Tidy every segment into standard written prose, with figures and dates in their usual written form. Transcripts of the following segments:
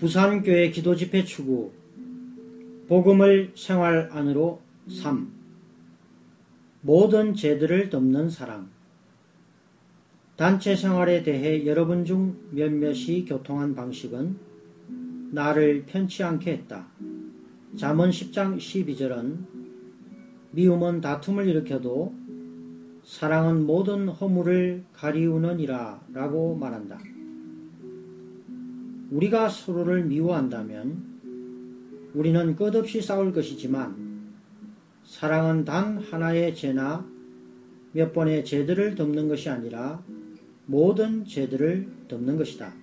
부산교회 기도집회 추구 복음을 생활 안으로 3. 모든 죄들을 덮는 사랑. 단체 생활에 대해 여러분 중 몇몇이 교통한 방식은 나를 편치 않게 했다. 잠언 10장 12절은 미움은 다툼을 일으켜도 사랑은 모든 허물을 가리우느니라 라고 말한다. 우리가 서로를 미워한다면 우리는 끝없이 싸울 것이지만 사랑은 단 하나의 죄나 몇 번의 죄들을 덮는 것이 아니라 모든 죄들을 덮는 것이다.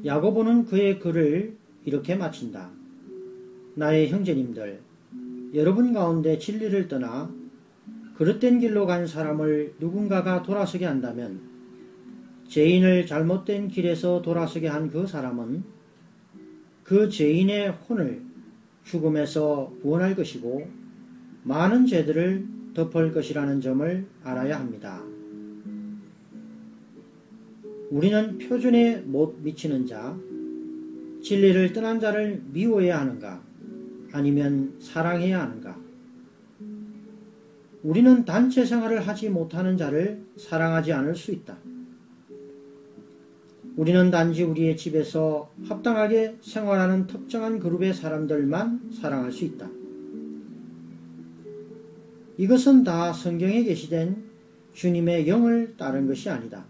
야고보는 그의 글을 이렇게 마친다. 나의 형제님들, 여러분 가운데 진리를 떠나 그릇된 길로 간 사람을 누군가가 돌아서게 한다면 죄인을 잘못된 길에서 돌아서게 한 그 사람은 그 죄인의 혼을 죽음에서 구원할 것이고 많은 죄들을 덮을 것이라는 점을 알아야 합니다. 우리는 표준에 못 미치는 자, 진리를 떠난 자를 미워해야 하는가? 아니면 사랑해야 하는가? 우리는 단체 생활을 하지 못하는 자를 사랑하지 않을 수 있다. 우리는 단지 우리의 집에서 합당하게 생활하는 특정한 그룹의 사람들만 사랑할 수 있다. 이것은 다 성경에 계시된 주님의 영을 따른 것이 아니다.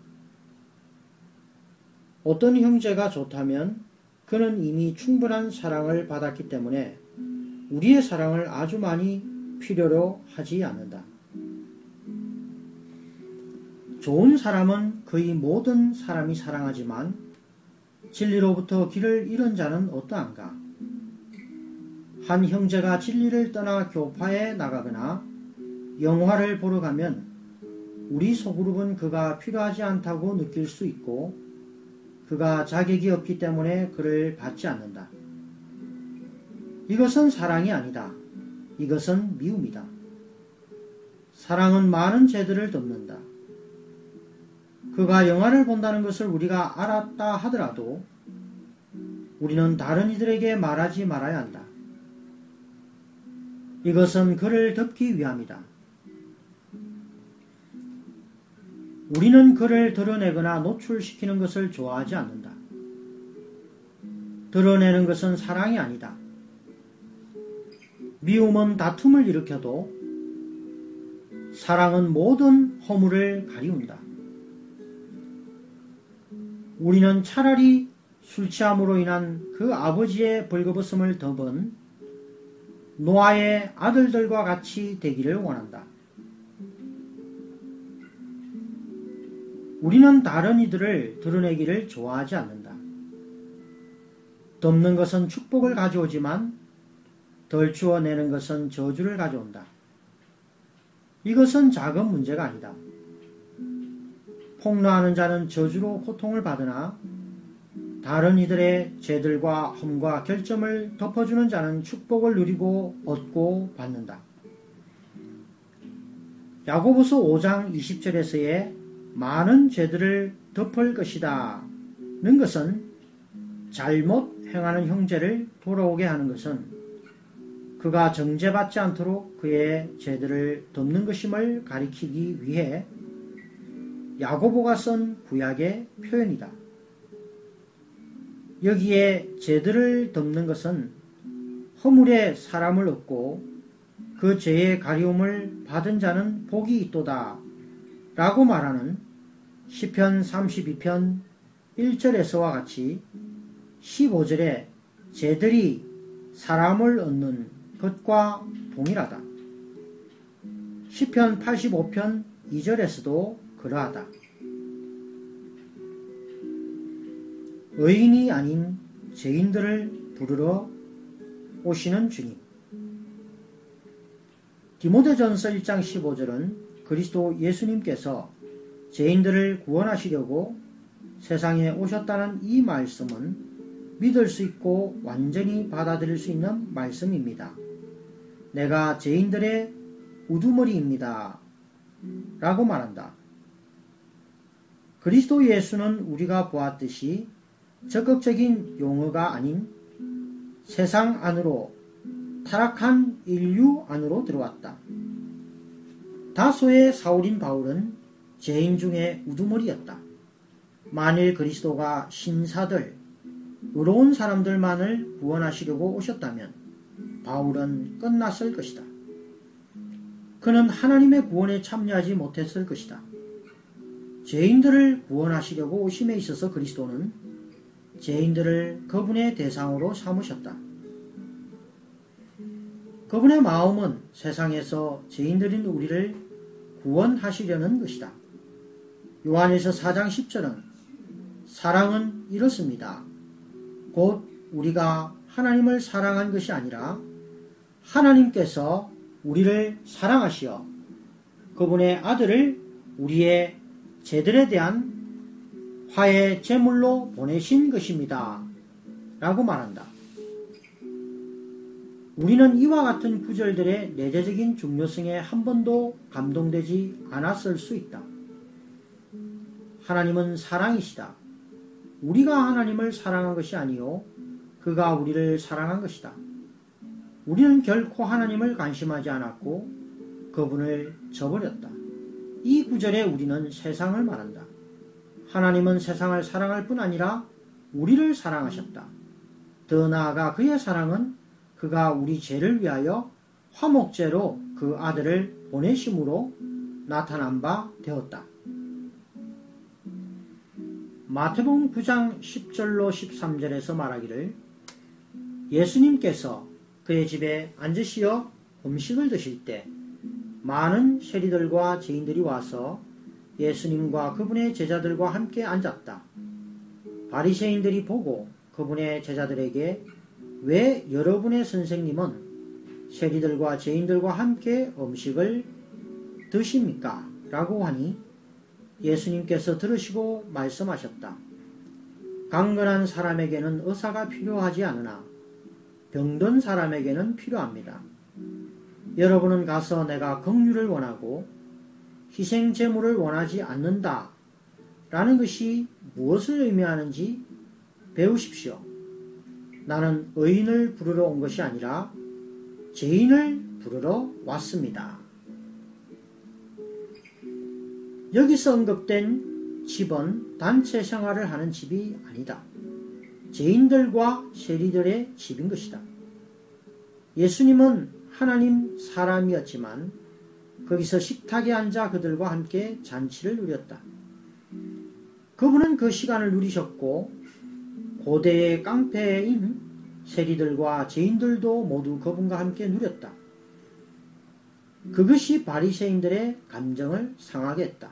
어떤 형제가 좋다면 그는 이미 충분한 사랑을 받았기 때문에 우리의 사랑을 아주 많이 필요로 하지 않는다. 좋은 사람은 거의 모든 사람이 사랑하지만 진리로부터 길을 잃은 자는 어떠한가? 한 형제가 진리를 떠나 교파에 나가거나 영화를 보러 가면 우리 소그룹은 그가 필요하지 않다고 느낄 수 있고 그가 자격이 없기 때문에 그를 받지 않는다. 이것은 사랑이 아니다. 이것은 미움이다. 사랑은 많은 죄들을 덮는다. 그가 영화를 본다는 것을 우리가 알았다 하더라도 우리는 다른 이들에게 말하지 말아야 한다. 이것은 그를 덮기 위함이다. 우리는 그를 드러내거나 노출시키는 것을 좋아하지 않는다. 드러내는 것은 사랑이 아니다. 미움은 다툼을 일으켜도 사랑은 모든 허물을 가리운다. 우리는 차라리 술 취함으로 인한 그 아버지의 벌거벗음을 덮은 노아의 아들들과 같이 되기를 원한다. 우리는 다른 이들을 드러내기를 좋아하지 않는다. 덮는 것은 축복을 가져오지만 덜추어내는 것은 저주를 가져온다. 이것은 작은 문제가 아니다. 폭로하는 자는 저주로 고통을 받으나 다른 이들의 죄들과 험과 결점을 덮어주는 자는 축복을 누리고 얻고 받는다. 야고보서 5장 20절에서의 많은 죄들을 덮을 것이다 는 것은 잘못 행하는 형제를 돌아오게 하는 것은 그가 정죄받지 않도록 그의 죄들을 덮는 것임을 가리키기 위해 야고보가 쓴 구약의 표현이다. 여기에 죄들을 덮는 것은 허물에 사람을 얻고 그 죄의 가리움을 받은 자는 복이 있도다 라고 말하는 시편 32편 1절에서와 같이 15절에 죄들이 사람을 얻는 것과 동일하다. 시편 85편 2절에서도 그러하다. 의인이 아닌 죄인들을 부르러 오시는 주님. 디모데전서 1장 15절은 그리스도 예수님께서 죄인들을 구원하시려고 세상에 오셨다는 이 말씀은 믿을 수 있고 완전히 받아들일 수 있는 말씀입니다. 내가 죄인들의 우두머리입니다. 라고 말한다. 그리스도 예수는 우리가 보았듯이 적극적인 용어가 아닌 세상 안으로 타락한 인류 안으로 들어왔다. 다소의 사울인 바울은 죄인 중에 우두머리였다. 만일 그리스도가 신사들, 의로운 사람들만을 구원하시려고 오셨다면 바울은 끝났을 것이다. 그는 하나님의 구원에 참여하지 못했을 것이다. 죄인들을 구원하시려고 오심에 있어서 그리스도는 죄인들을 그분의 대상으로 삼으셨다. 그분의 마음은 세상에서 죄인들인 우리를 구원하시려는 것이다. 요한일서 4장 10절은 사랑은 이렇습니다. 곧 우리가 하나님을 사랑한 것이 아니라 하나님께서 우리를 사랑하시어 그분의 아들을 우리의 죄들에 대한 화해 제물로 보내신 것입니다. 라고 말한다. 우리는 이와 같은 구절들의 내재적인 중요성에 한 번도 감동되지 않았을 수 있다. 하나님은 사랑이시다. 우리가 하나님을 사랑한 것이 아니요 그가 우리를 사랑한 것이다. 우리는 결코 하나님을 관심하지 않았고 그분을 저버렸다. 이 구절에 우리는 세상을 말한다. 하나님은 세상을 사랑할 뿐 아니라 우리를 사랑하셨다. 더 나아가 그의 사랑은 그가 우리 죄를 위하여 화목제로 그 아들을 보내심으로 나타난 바 되었다. 마태복음 9장 10절로 13절에서 말하기를 예수님께서 그의 집에 앉으시어 음식을 드실 때 많은 세리들과 죄인들이 와서 예수님과 그분의 제자들과 함께 앉았다. 바리새인들이 보고 그분의 제자들에게 왜 여러분의 선생님은 세리들과 죄인들과 함께 음식을 드십니까? 라고 하니 예수님께서 들으시고 말씀하셨다. 강건한 사람에게는 의사가 필요하지 않으나 병든 사람에게는 필요합니다. 여러분은 가서 내가 긍휼을 원하고 희생 제물을 원하지 않는다 라는 것이 무엇을 의미하는지 배우십시오. 나는 의인을 부르러 온 것이 아니라 죄인을 부르러 왔습니다. 여기서 언급된 집은 단체 생활을 하는 집이 아니다. 죄인들과 세리들의 집인 것이다. 예수님은 하나님 사람이었지만 거기서 식탁에 앉아 그들과 함께 잔치를 누렸다. 그분은 그 시간을 누리셨고 고대의 깡패인 세리들과 죄인들도 모두 그분과 함께 누렸다. 그것이 바리새인들의 감정을 상하게 했다.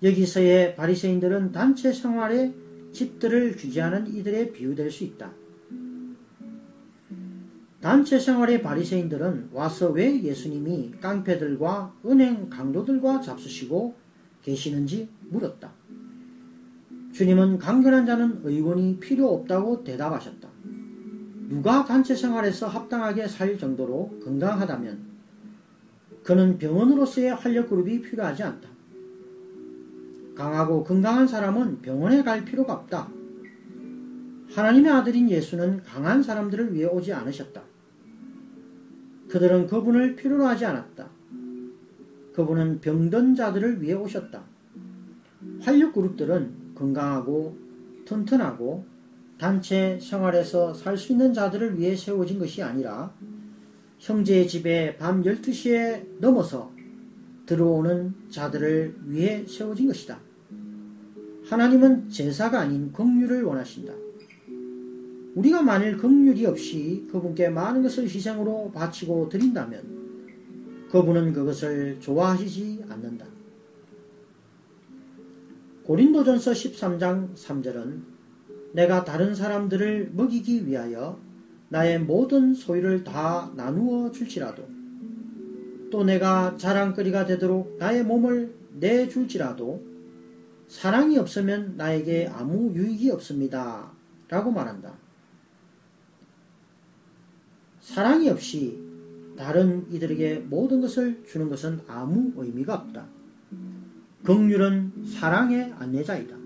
여기서의 바리새인들은 단체 생활에 집들을 규제하는 이들에 비유될 수 있다. 단체 생활의 바리새인들은 와서 왜 예수님이 깡패들과 은행 강도들과 잡수시고 계시는지 물었다. 주님은 강건한 자는 의원이 필요 없다고 대답하셨다. 누가 단체 생활에서 합당하게 살 정도로 건강하다면 그는 병원으로서의 활력그룹이 필요하지 않다. 강하고 건강한 사람은 병원에 갈 필요가 없다. 하나님의 아들인 예수는 강한 사람들을 위해 오지 않으셨다. 그들은 그분을 필요로 하지 않았다. 그분은 병든 자들을 위해 오셨다. 활력그룹들은 건강하고 튼튼하고 단체 생활에서 살 수 있는 자들을 위해 세워진 것이 아니라 형제의 집에 밤 12시에 넘어서 들어오는 자들을 위해 세워진 것이다. 하나님은 제사가 아닌 긍휼을 원하신다. 우리가 만일 긍휼이 없이 그분께 많은 것을 희생으로 바치고 드린다면 그분은 그것을 좋아하시지 않는다. 고린도전서 13장 3절은 내가 다른 사람들을 먹이기 위하여 나의 모든 소유를 다 나누어 줄지라도 또 내가 자랑거리가 되도록 나의 몸을 내줄지라도 사랑이 없으면 나에게 아무 유익이 없습니다. 라고 말한다. 사랑이 없이 다른 이들에게 모든 것을 주는 것은 아무 의미가 없다. 긍휼은 사랑의 안내자이다.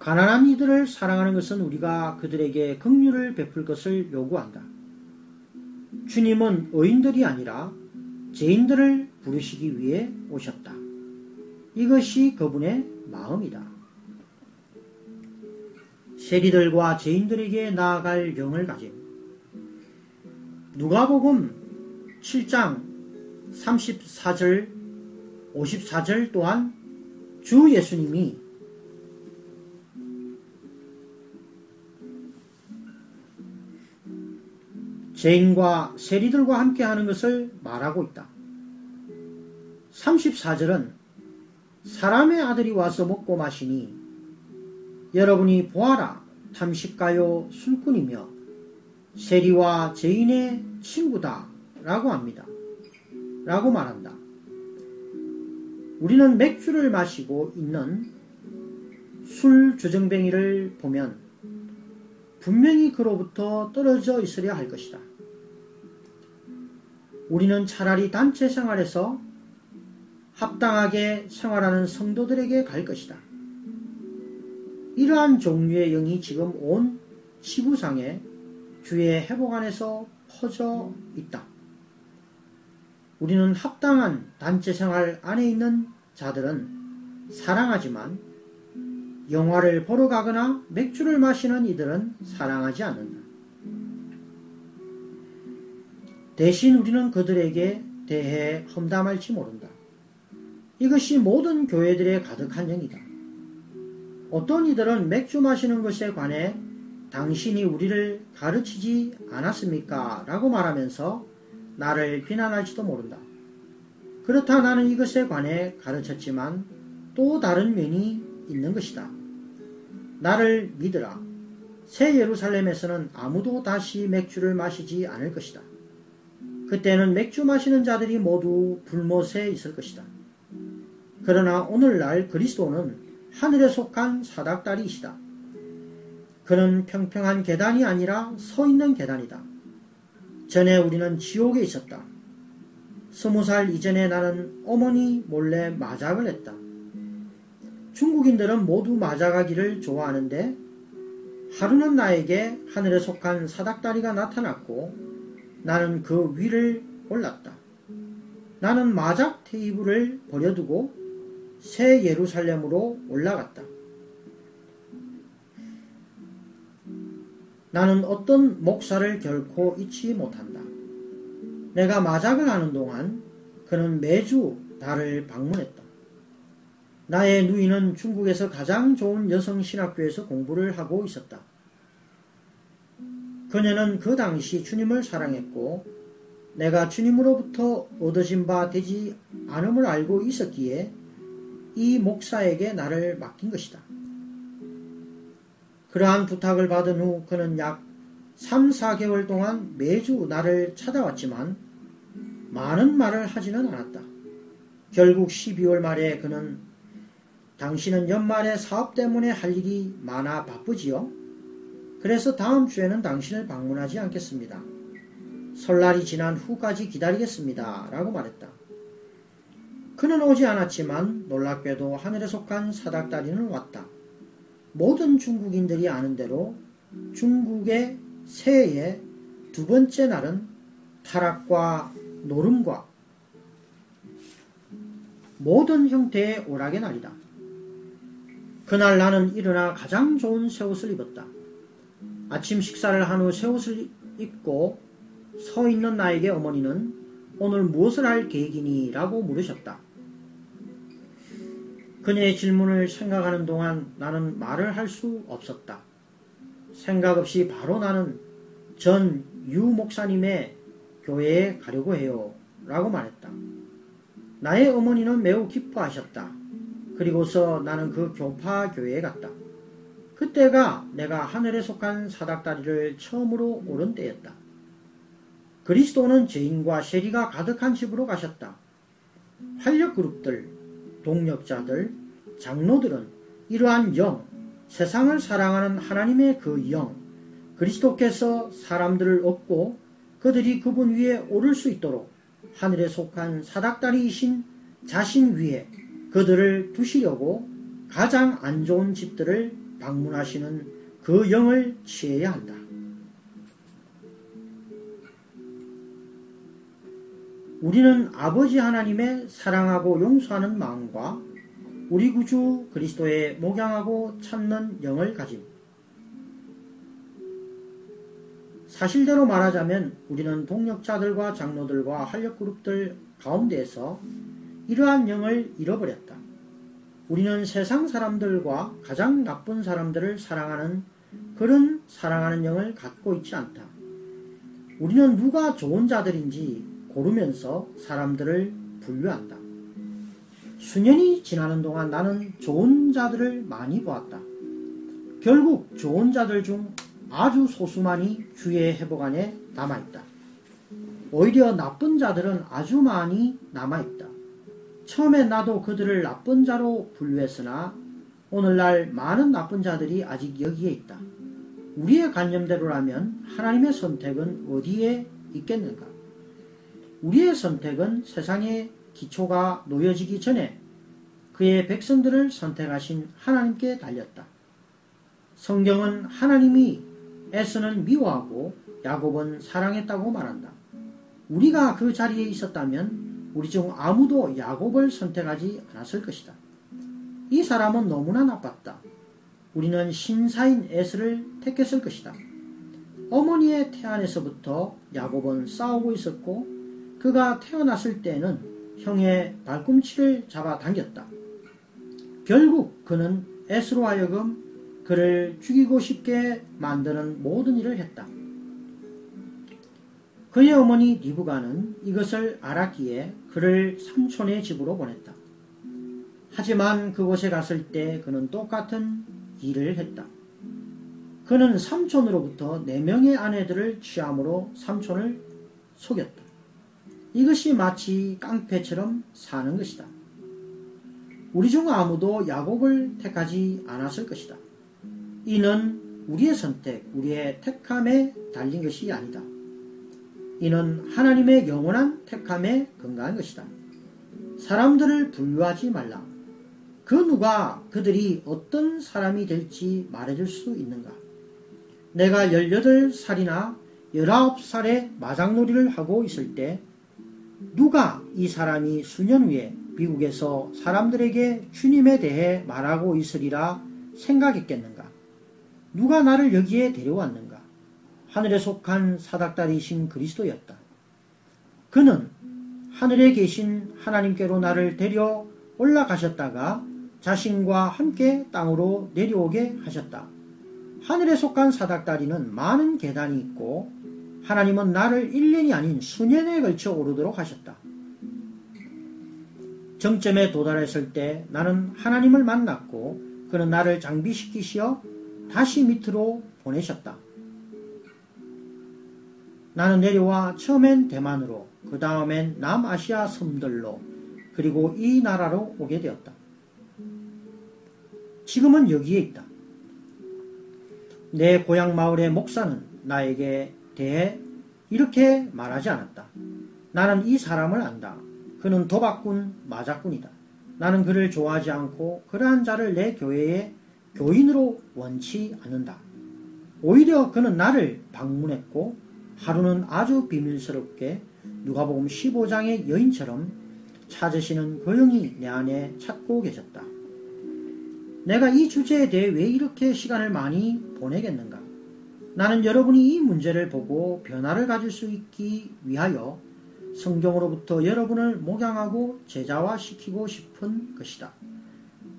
가난한 이들을 사랑하는 것은 우리가 그들에게 긍휼을 베풀 것을 요구한다. 주님은 의인들이 아니라 죄인들을 부르시기 위해 오셨다. 이것이 그분의 마음이다. 세리들과 죄인들에게 나아갈 영을 가짐. 누가복음 7장 34절 54절 또한 주 예수님이 죄인과 세리들과 함께 하는 것을 말하고 있다. 34절은 사람의 아들이 와서 먹고 마시니 여러분이 보아라 탐식가요 술꾼이며 세리와 죄인의 친구다 라고 합니다. 라고 말한다. 우리는 맥주를 마시고 있는 술 주정뱅이를 보면 분명히 그로부터 떨어져 있으려 할 것이다. 우리는 차라리 단체 생활에서 합당하게 생활하는 성도들에게 갈 것이다. 이러한 종류의 영이 지금 온 지구상에 주의 회복 안에서 퍼져 있다. 우리는 합당한 단체 생활 안에 있는 자들은 사랑하지만 영화를 보러 가거나 맥주를 마시는 이들은 사랑하지 않는다. 대신 우리는 그들에게 대해 험담할지 모른다. 이것이 모든 교회들에 가득한 영이다. 어떤 이들은 맥주 마시는 것에 관해 당신이 우리를 가르치지 않았습니까? 라고 말하면서 나를 비난할지도 모른다. 그렇다 나는 이것에 관해 가르쳤지만 또 다른 면이 있는 것이다. 나를 믿으라. 새 예루살렘에서는 아무도 다시 맥주를 마시지 않을 것이다. 그때는 맥주 마시는 자들이 모두 불못에 있을 것이다. 그러나 오늘날 그리스도는 하늘에 속한 사닥다리이시다. 그는 평평한 계단이 아니라 서 있는 계단이다. 전에 우리는 지옥에 있었다. 20살 이전에 나는 어머니 몰래 마작을 했다. 중국인들은 모두 마작하기를 좋아하는데 하루는 나에게 하늘에 속한 사닥다리가 나타났고 나는 그 위를 올랐다. 나는 마작 테이블을 버려두고 새 예루살렘으로 올라갔다. 나는 어떤 목사를 결코 잊지 못한다. 내가 마작을 하는 동안 그는 매주 나를 방문했다. 나의 누이는 중국에서 가장 좋은 여성신학교에서 공부를 하고 있었다. 그녀는 그 당시 주님을 사랑했고 내가 주님으로부터 얻어진 바 되지 않음을 알고 있었기에 이 목사에게 나를 맡긴 것이다. 그러한 부탁을 받은 후 그는 약 3, 4개월 동안 매주 나를 찾아왔지만 많은 말을 하지는 않았다. 결국 12월 말에 그는 당신은 연말에 사업 때문에 할 일이 많아 바쁘지요? 그래서 다음 주에는 당신을 방문하지 않겠습니다. 설날이 지난 후까지 기다리겠습니다. 라고 말했다. 그는 오지 않았지만 놀랍게도 하늘에 속한 사닥다리는 왔다. 모든 중국인들이 아는 대로 중국의 새해의 두 번째 날은 타락과 노름과 모든 형태의 오락의 날이다. 그날 나는 일어나 가장 좋은 새옷을 입었다. 아침 식사를 한 후 새옷을 입고 서 있는 나에게 어머니는 오늘 무엇을 할 계획이니? 라고 물으셨다. 그녀의 질문을 생각하는 동안 나는 말을 할 수 없었다. 생각 없이 바로 나는 전 유 목사님의 교회에 가려고 해요. 라고 말했다. 나의 어머니는 매우 기뻐하셨다. 그리고서 나는 그 교파 교회에 갔다. 그때가 내가 하늘에 속한 사닥다리를 처음으로 오른 때였다. 그리스도는 죄인과 세리가 가득한 집으로 가셨다. 활력그룹들, 동력자들, 장로들은 이러한 영, 세상을 사랑하는 하나님의 그 영, 그리스도께서 사람들을 얻고 그들이 그분 위에 오를 수 있도록 하늘에 속한 사닥다리이신 자신 위에 그들을 두시려고 가장 안 좋은 집들을 방문하시는 그 영을 취해야 한다. 우리는 아버지 하나님의 사랑하고 용서하는 마음과 우리 구주 그리스도의 목양하고 찾는 영을 가진, 사실대로 말하자면 우리는 동력자들과 장로들과 활력그룹들 가운데에서 이러한 영을 잃어버렸다. 우리는 세상 사람들과 가장 나쁜 사람들을 사랑하는 그런 사랑하는 영을 갖고 있지 않다. 우리는 누가 좋은 자들인지 고르면서 사람들을 분류한다. 수년이 지나는 동안 나는 좋은 자들을 많이 보았다. 결국 좋은 자들 중 아주 소수만이 주의 회복 안에 남아있다. 오히려 나쁜 자들은 아주 많이 남아있다. 처음에 나도 그들을 나쁜 자로 분류했으나 오늘날 많은 나쁜 자들이 아직 여기에 있다. 우리의 관념대로라면 하나님의 선택은 어디에 있겠는가? 우리의 선택은 세상의 기초가 놓여지기 전에 그의 백성들을 선택하신 하나님께 달렸다. 성경은 하나님이 에서는 미워하고 야곱은 사랑했다고 말한다. 우리가 그 자리에 있었다면 우리 중 아무도 야곱을 선택하지 않았을 것이다. 이 사람은 너무나 나빴다. 우리는 신사인 에스를 택했을 것이다. 어머니의 태안에서부터 야곱은 싸우고 있었고 그가 태어났을 때는 형의 발꿈치를 잡아당겼다. 결국 그는 에스로 하여금 그를 죽이고 싶게 만드는 모든 일을 했다. 그의 어머니 리브가는 이것을 알았기에 그를 삼촌의 집으로 보냈다. 하지만 그곳에 갔을 때 그는 똑같은 일을 했다. 그는 삼촌으로부터 4명의 아내들을 취함으로 삼촌을 속였다. 이것이 마치 깡패처럼 사는 것이다. 우리 중 아무도 야곱을 택하지 않았을 것이다. 이는 우리의 선택, 우리의 택함에 달린 것이 아니다. 이는 하나님의 영원한 택함에 근거한 것이다. 사람들을 분류하지 말라. 그 누가 그들이 어떤 사람이 될지 말해줄 수 있는가? 내가 18살이나 19살에 마장놀이를 하고 있을 때 누가 이 사람이 수년 후에 미국에서 사람들에게 주님에 대해 말하고 있으리라 생각했겠는가? 누가 나를 여기에 데려왔는가? 하늘에 속한 사닥다리이신 그리스도였다. 그는 하늘에 계신 하나님께로 나를 데려 올라가셨다가 자신과 함께 땅으로 내려오게 하셨다. 하늘에 속한 사닥다리는 많은 계단이 있고 하나님은 나를 1년이 아닌 수년에 걸쳐 오르도록 하셨다. 정점에 도달했을 때 나는 하나님을 만났고 그는 나를 장비시키시어 다시 밑으로 보내셨다. 나는 내려와 처음엔 대만으로, 그 다음엔 남아시아 섬들로, 그리고 이 나라로 오게 되었다. 지금은 여기에 있다. 내 고향 마을의 목사는 나에게 대해 이렇게 말하지 않았다. 나는 이 사람을 안다. 그는 도박꾼, 마작꾼이다. 나는 그를 좋아하지 않고 그러한 자를 내 교회에 교인으로 원치 않는다. 오히려 그는 나를 방문했고 하루는 아주 비밀스럽게 누가복음 15장의 여인처럼 찾으시는 그 영이 내 안에 찾고 계셨다. 내가 이 주제에 대해 왜 이렇게 시간을 많이 보내겠는가? 나는 여러분이 이 문제를 보고 변화를 가질 수 있기 위하여 성경으로부터 여러분을 목양하고 제자화시키고 싶은 것이다.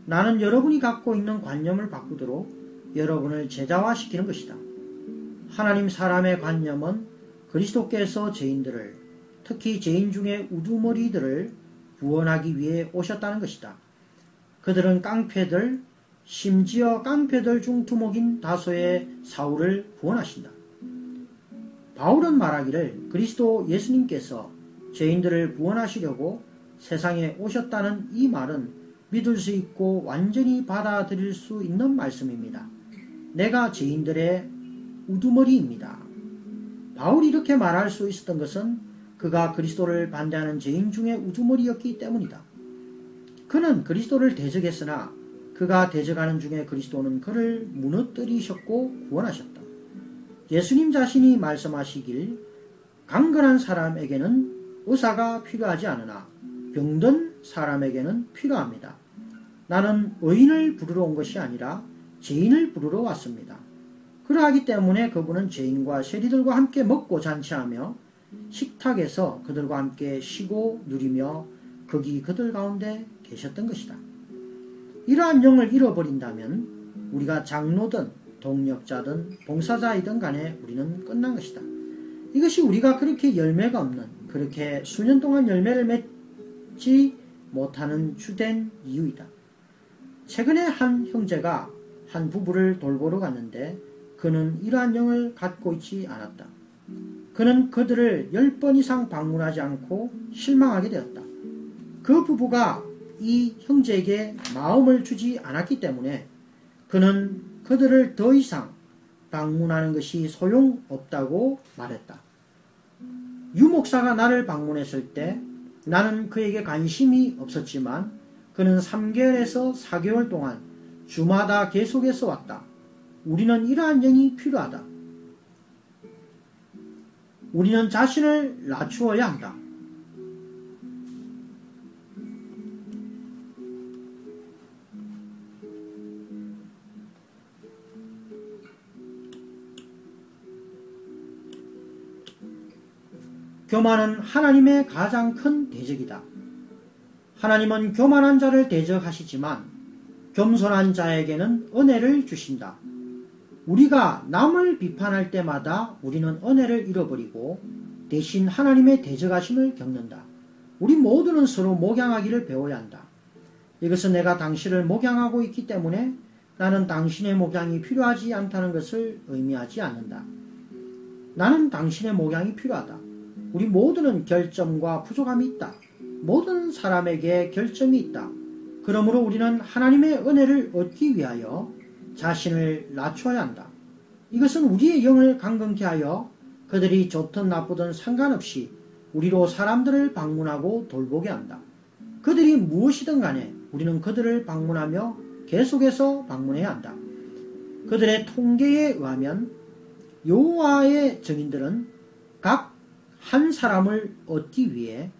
나는 여러분이 갖고 있는 관념을 바꾸도록 여러분을 제자화시키는 것이다. 하나님 사람의 관념은 그리스도께서 죄인들을, 특히 죄인 중에 우두머리들을 구원하기 위해 오셨다는 것이다. 그들은 깡패들, 심지어 깡패들 중 두목인 다소의 사울을 구원하신다. 바울은 말하기를 그리스도 예수님께서 죄인들을 구원하시려고 세상에 오셨다는 이 말은 믿을 수 있고 완전히 받아들일 수 있는 말씀입니다. 내가 죄인들의 우두머리입니다. 바울이 이렇게 말할 수 있었던 것은 그가 그리스도를 반대하는 죄인 중에 우두머리였기 때문이다. 그는 그리스도를 대적했으나 그가 대적하는 중에 그리스도는 그를 무너뜨리셨고 구원하셨다. 예수님 자신이 말씀하시길 강건한 사람에게는 의사가 필요하지 않으나 병든 사람에게는 필요합니다. 나는 의인을 부르러 온 것이 아니라 죄인을 부르러 왔습니다. 그러하기 때문에 그분은 죄인과 세리들과 함께 먹고 잔치하며 식탁에서 그들과 함께 쉬고 누리며 거기 그들 가운데 계셨던 것이다. 이러한 영을 잃어버린다면 우리가 장로든 동력자든 봉사자이든 간에 우리는 끝난 것이다. 이것이 우리가 그렇게 열매가 없는, 그렇게 수년 동안 열매를 맺지 못하는 주된 이유이다. 최근에 한 형제가 한 부부를 돌보러 갔는데 그는 이러한 영을 갖고 있지 않았다. 그는 그들을 10번 이상 방문하지 않고 실망하게 되었다. 그 부부가 이 형제에게 마음을 주지 않았기 때문에 그는 그들을 더 이상 방문하는 것이 소용없다고 말했다. 유 목사가 나를 방문했을 때 나는 그에게 관심이 없었지만 그는 3개월에서 4개월 동안 주마다 계속해서 왔다. 우리는 이러한 영이 필요하다. 우리는 자신을 낮추어야 한다. 교만은 하나님의 가장 큰 대적이다. 하나님은 교만한 자를 대적하시지만 겸손한 자에게는 은혜를 주신다. 우리가 남을 비판할 때마다 우리는 은혜를 잃어버리고 대신 하나님의 대적하심을 겪는다. 우리 모두는 서로 목양하기를 배워야 한다. 이것은 내가 당신을 목양하고 있기 때문에 나는 당신의 목양이 필요하지 않다는 것을 의미하지 않는다. 나는 당신의 목양이 필요하다. 우리 모두는 결점과 부족함이 있다. 모든 사람에게 결점이 있다. 그러므로 우리는 하나님의 은혜를 얻기 위하여 자신을 낮춰야 한다. 이것은 우리의 영을 강건케 하여 그들이 좋든 나쁘든 상관없이 우리로 사람들을 방문하고 돌보게 한다. 그들이 무엇이든 간에 우리는 그들을 방문하며 계속해서 방문해야 한다. 그들의 통계에 의하면 여호와의 증인들은 각 한 사람을 얻기 위해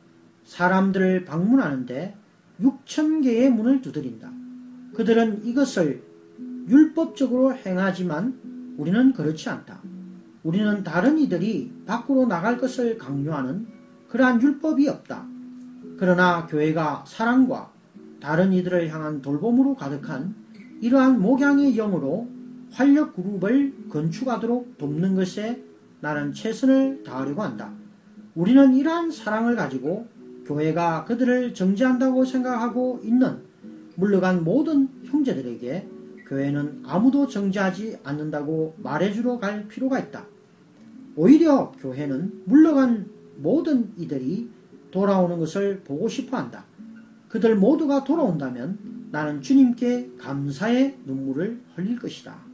사람들을 방문하는데 6,000개의 문을 두드린다. 그들은 이것을 율법적으로 행하지만 우리는 그렇지 않다. 우리는 다른 이들이 밖으로 나갈 것을 강요하는 그러한 율법이 없다. 그러나 교회가 사랑과 다른 이들을 향한 돌봄으로 가득한 이러한 목양의 영으로 활력 그룹을 건축하도록 돕는 것에 나는 최선을 다하려고 한다. 우리는 이러한 사랑을 가지고 교회가 그들을 정죄한다고 생각하고 있는 물러간 모든 형제들에게 교회는 아무도 정죄하지 않는다고 말해주러 갈 필요가 있다. 오히려 교회는 물러간 모든 이들이 돌아오는 것을 보고 싶어 한다. 그들 모두가 돌아온다면 나는 주님께 감사의 눈물을 흘릴 것이다.